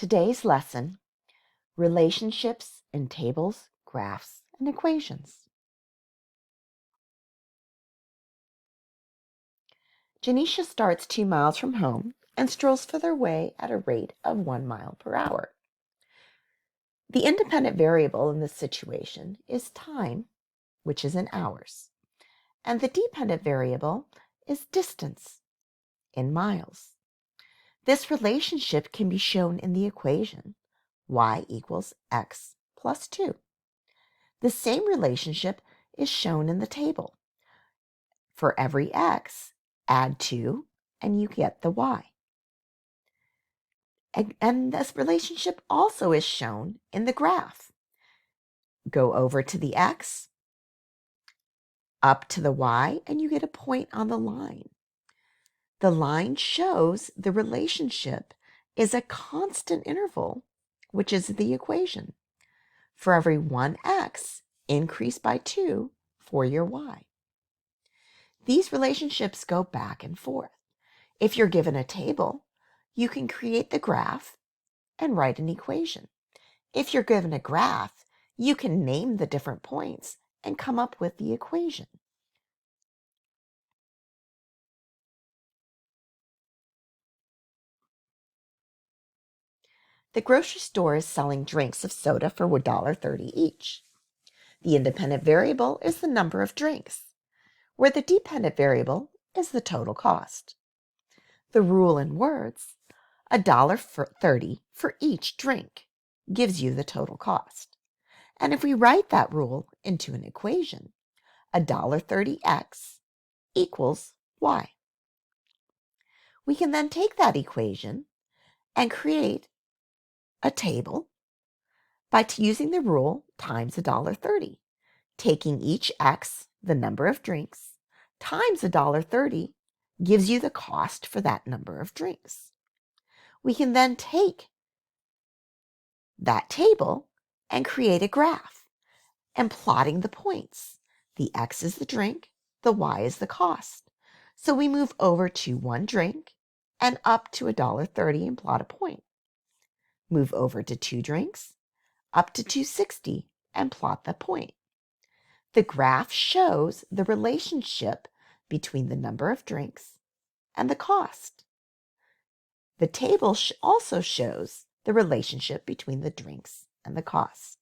Today's lesson, relationships in tables, graphs, and equations. Janisha starts 2 miles from home and strolls further away at a rate of 1 mile per hour. The independent variable in this situation is time, which is in hours, and the dependent variable is distance, in miles. This relationship can be shown in the equation y equals x plus 2. The same relationship is shown in the table. For every x, add 2, and you get the y. And this relationship also is shown in the graph. Go over to the x, up to the y, and you get a point on the line. The line shows the relationship is a constant interval, which is the equation. For every 1x, increase by 2 for your y. These relationships go back and forth. If you're given a table, you can create the graph and write an equation. If you're given a graph, you can name the different points and come up with the equation. The grocery store is selling drinks of soda for $1.30 each. The independent variable is the number of drinks, where the dependent variable is the total cost. The rule in words, $1.30 for each drink, gives you the total cost. And if we write that rule into an equation, $1.30x equals y. We can then take that equation and create a table by using the rule times $1.30, taking each x, the number of drinks, times $1.30 gives you the cost for that number of drinks. We can then take that table and create a graph and plotting the points. The x is the drink, the y is the cost. So we move over to 1 drink and up to $1.30 and plot a point. Move over to 2 drinks, up to $2.60 and plot the point. The graph shows the relationship between the number of drinks and the cost. The table also shows the relationship between the drinks and the cost.